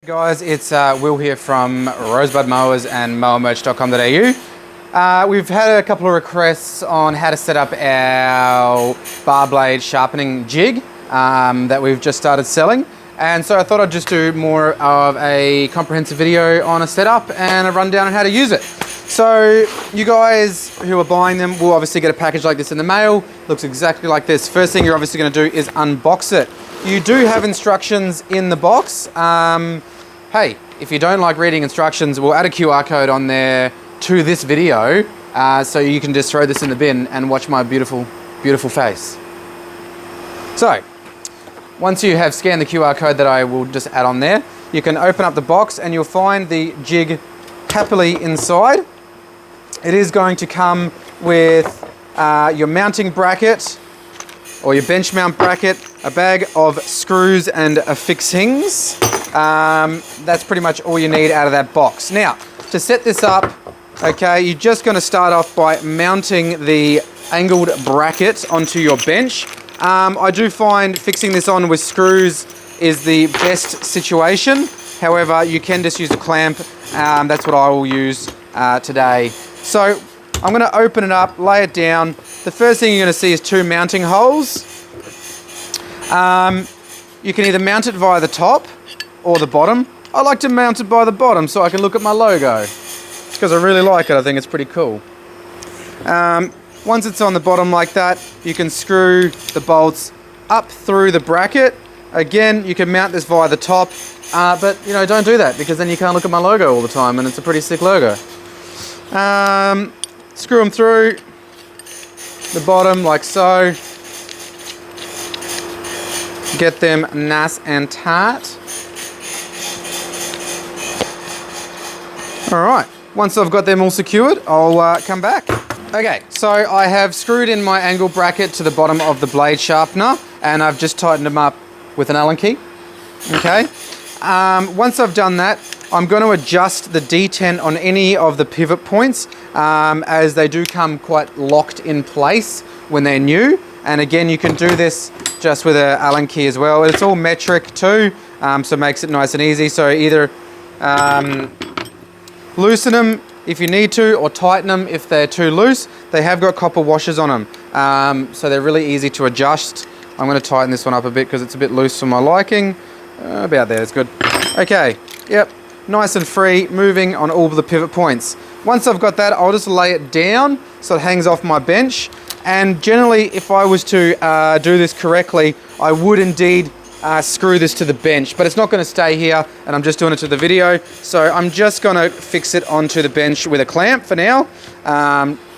Guys, it's Will here from Rosebud Mowers and mowermerch.com.au. We've had a couple of requests on how to set up our bar blade sharpening jig that we've just started selling, and so I thought I'd just do more of a comprehensive video on a setup and a rundown on how to use it. So you guys who are buying them will obviously get a package like this in the mail. Looks exactly like this. First thing you're obviously going to do is unbox it. You do have instructions in the box. Hey, if you don't like reading instructions, we'll add a QR code on there to this video so you can just throw this in the bin and watch my beautiful, beautiful face. So, once you have scanned the QR code that I will just add on there, you can open up the box and you'll find the jig happily inside. It is going to come with your mounting bracket or your bench mount bracket, a bag of screws and affixings. That's pretty much all you need out of that box. Now, to set this up, okay, you're just going to start off by mounting the angled bracket onto your bench. I do find fixing this on with screws is the best situation. However, you can just use a clamp. That's what I will use today. So I'm going to open it up, lay it down. The first thing you're going to see is two mounting holes. You can either mount it via the top or the bottom. I like to mount it by the bottom so I can look at my logo. It's because I really like it. I think it's pretty cool. Once it's on the bottom like that, you can screw the bolts up through the bracket. Again, you can mount this via the top, but you know, don't do that because then you can't look at my logo all the time and it's a pretty sick logo. Screw them through the bottom like so. Get them nice and tight. Alright, once I've got them all secured, I'll come back. Okay, so I have screwed in my angle bracket to the bottom of the blade sharpener and I've just tightened them up with an Allen key. Okay, once I've done that, I'm going to adjust the detent on any of the pivot points as they do come quite locked in place when they're new. And again, you can do this just with an Allen key as well. It's all metric too, so it makes it nice and easy. So either loosen them if you need to or tighten them if they're too loose. They have got copper washers on them, so they're really easy to adjust. I'm going to tighten this one up a bit because it's a bit loose for my liking. About there, it's good. Okay, yep, nice and free, moving on all the pivot points. Once I've got that, I'll just lay it down so it hangs off my bench. And generally, if I was to do this correctly, I would indeed screw this to the bench, but it's not going to stay here, and I'm just doing it to the video. So I'm just going to fix it onto the bench with a clamp for now,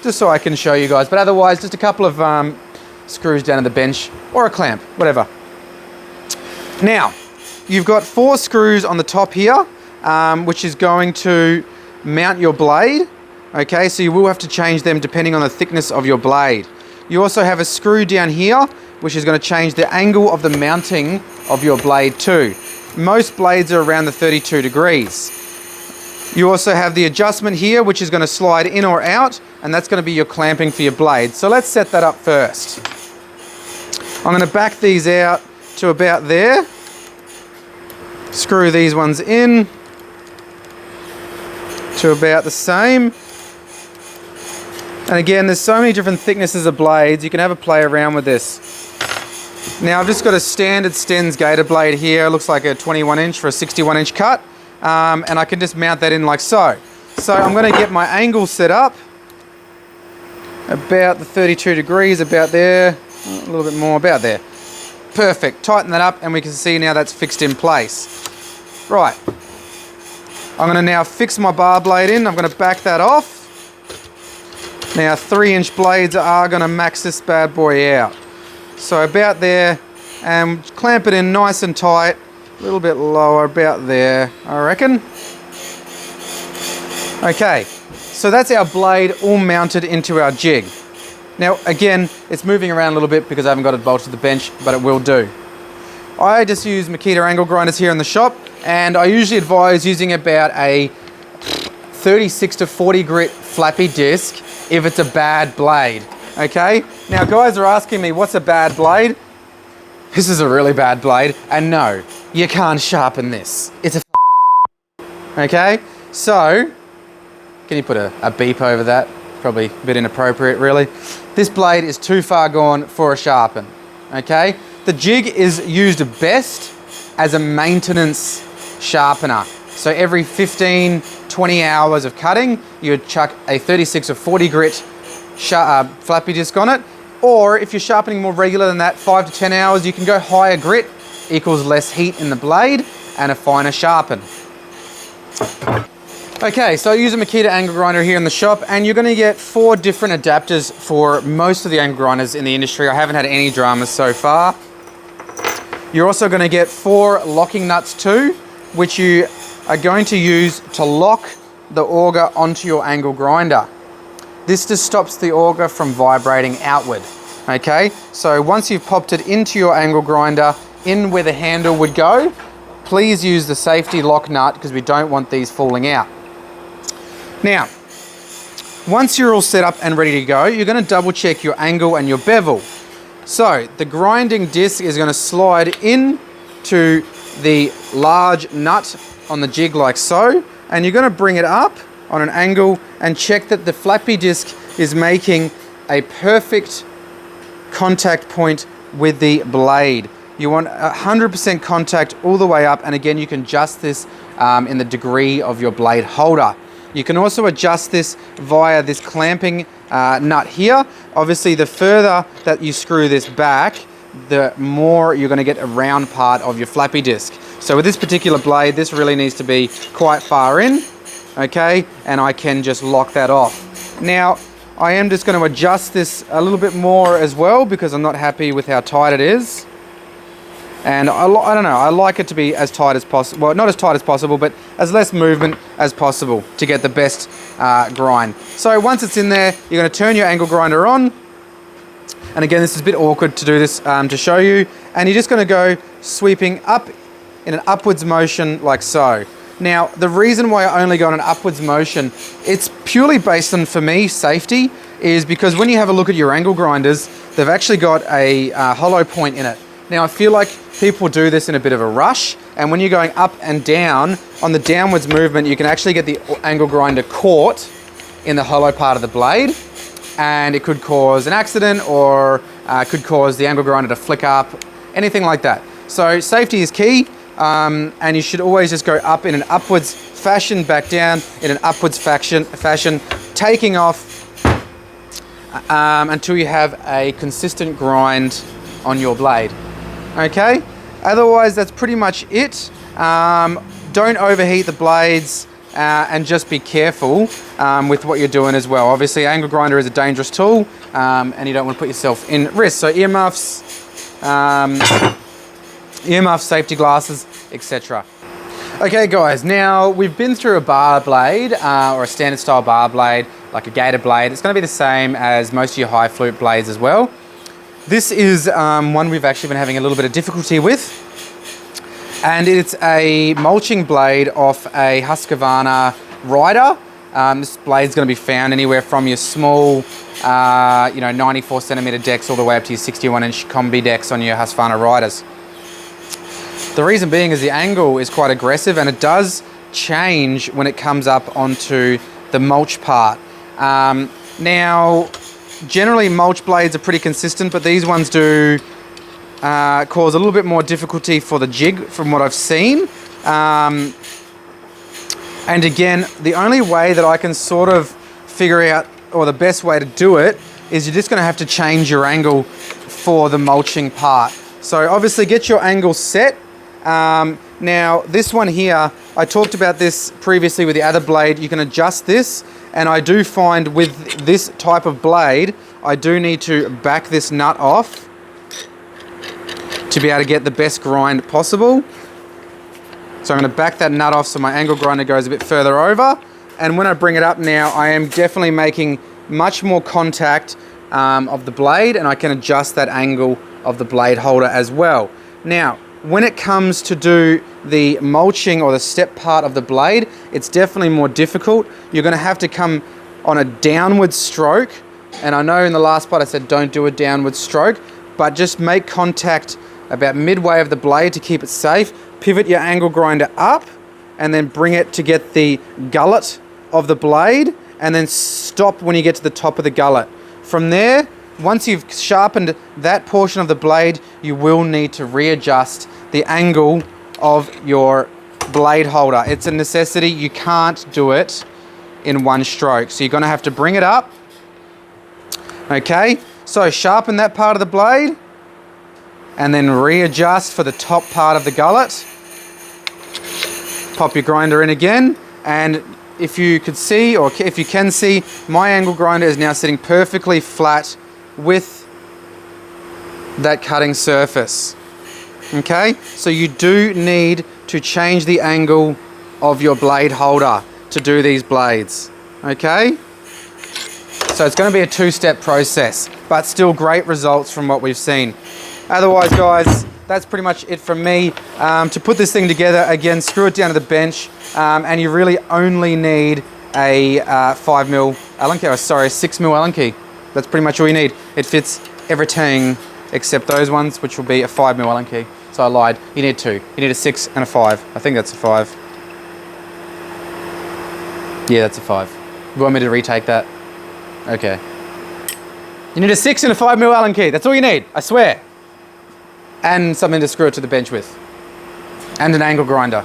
just so I can show you guys. But otherwise, just a couple of screws down to the bench or a clamp, whatever. Now, you've got 4 screws on the top here, which is going to mount your blade. Okay, so you will have to change them depending on the thickness of your blade. You also have a screw down here, which is going to change the angle of the mounting of your blade too. Most blades are around the 32 degrees. You also have the adjustment here, which is going to slide in or out, and that's going to be your clamping for your blade. So let's set that up first. I'm going to back these out to about there. Screw these ones in to about the same. And again, there's so many different thicknesses of blades. You can have a play around with this. Now I've just got a standard Stens Gator blade here. It looks like a 21 inch for a 61 inch cut. And I can just mount that in like so. So I'm going to get my angle set up. About the 32 degrees, about there. A little bit more, about there. Perfect. Tighten that up and we can see now that's fixed in place. Right. I'm going to now fix my bar blade in. I'm going to back that off. Now 3-inch blades are going to max this bad boy out. So about there, and clamp it in nice and tight, a little bit lower, about there, I reckon. Okay, so that's our blade all mounted into our jig. Now again, it's moving around a little bit because I haven't got it bolted to the bench, but it will do. I just use Makita angle grinders here in the shop, and I usually advise using about a 36 to 40 grit flappy disc if it's a bad blade. Okay, now guys are asking me what's a bad blade. This is a really bad blade, and no, you can't sharpen this. It's a Okay, so can you put a beep over that? Probably a bit inappropriate, really. This blade is too far gone for a sharpen. Okay, the jig is used best as a maintenance sharpener. So every 15, 20 hours of cutting, you would chuck a 36 or 40 grit flappy disc on it. Or if you're sharpening more regular than that, 5 to 10 hours, you can go higher grit, equals less heat in the blade and a finer sharpen. Okay, so I use a Makita angle grinder here in the shop, and you're gonna get 4 different adapters for most of the angle grinders in the industry. I haven't had any dramas so far. You're also gonna get 4 locking nuts too, which you are going to use to lock the auger onto your angle grinder. This just stops the auger from vibrating outward. Okay, so once you've popped it into your angle grinder, in where the handle would go, please use the safety lock nut because we don't want these falling out. Now, once you're all set up and ready to go, you're going to double check your angle and your bevel. So the grinding disc is going to slide into the large nut on the jig like so, and you're going to bring it up on an angle and check that the flappy disc is making a perfect contact point with the blade. You want 100% contact all the way up, and again you can adjust this in the degree of your blade holder. You can also adjust this via this clamping nut here. Obviously the further that you screw this back, the more you're going to get a round part of your flappy disc. So with this particular blade, this really needs to be quite far in, okay, and I can just lock that off. Now I am just going to adjust this a little bit more as well because I'm not happy with how tight it is. And I don't know, I like it to be as tight as possible. Well, not as tight as possible, but as less movement as possible to get the best grind. So once it's in there, you're going to turn your angle grinder on. And again, this is a bit awkward to do this to show you. And you're just going to go sweeping up in an upwards motion like so. Now, the reason why I only go in an upwards motion, it's purely based on, for me, safety, is because when you have a look at your angle grinders, they've actually got a hollow point in it. Now I feel like people do this in a bit of a rush, and when you're going up and down, on the downwards movement, you can actually get the angle grinder caught in the hollow part of the blade, and it could cause an accident or could cause the angle grinder to flick up, anything like that. So safety is key, and you should always just go up in an upwards fashion, back down in an upwards fashion, taking off until you have a consistent grind on your blade. Okay, otherwise that's pretty much it. Don't overheat the blades and just be careful with what you're doing as well. Obviously angle grinder is a dangerous tool and you don't want to put yourself in risk. So earmuffs, safety glasses, etc. Okay guys, now we've been through a bar blade or a standard style bar blade, like a Gator blade. It's going to be the same as most of your high flute blades as well. This is one we've actually been having a little bit of difficulty with, and it's a mulching blade off a Husqvarna rider. This blade's going to be found anywhere from your small 94 centimeter decks all the way up to your 61 inch combi decks on your Husqvarna riders. The reason being is the angle is quite aggressive, and it does change when it comes up onto the mulch part. Now generally mulch blades are pretty consistent, but these ones do cause a little bit more difficulty for the jig from what I've seen. And again, the only way that I can sort of figure out, or the best way to do it, is you're just going to have to change your angle for the mulching part. So obviously get your angle set. Now this one here, I talked about this previously with the other blade. You can adjust this, and I do find with this type of blade, I do need to back this nut off to be able to get the best grind possible. So I'm going to back that nut off so my angle grinder goes a bit further over, and when I bring it up now, I am definitely making much more contact of the blade, and I can adjust that angle of the blade holder as well. Now when it comes to do the mulching or the step part of the blade, it's definitely more difficult. You're going to have to come on a downward stroke, and I know in the last part I said don't do a downward stroke, but just make contact about midway of the blade to keep it safe. Pivot your angle grinder up and then bring it to get the gullet of the blade, and then stop when you get to the top of the gullet. From there, once you've sharpened that portion of the blade, you will need to readjust the angle of your blade holder. It's a necessity. You can't do it in one stroke. So you're going to have to bring it up. Okay, so sharpen that part of the blade and then readjust for the top part of the gullet. Pop your grinder in again, and if you could see, or if you can see, my angle grinder is now sitting perfectly flat with that cutting surface. Okay, so you do need to change the angle of your blade holder to do these blades. Okay, so it's going to be a two-step process, but still great results from what we've seen. Otherwise, guys, that's pretty much it from me. To put this thing together, again, screw it down to the bench, and you really only need a 5mm Allen key, or sorry, 6mm Allen key. That's pretty much all you need. It fits everything except those ones, which will be a 5mm Allen key. So I lied. You need two. You need a 6 and a 5. I think that's a 5. Yeah, that's a 5. You want me to retake that? Okay. You need a 6 and a 5mm Allen key. That's all you need. I swear. And something to screw it to the bench with. And an angle grinder.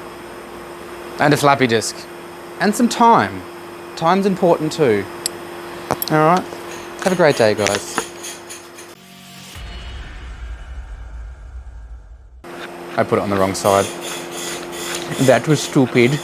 And a floppy disk. And some time. Time's important too. Alright. Have a great day, guys. I put it on the wrong side. That was stupid.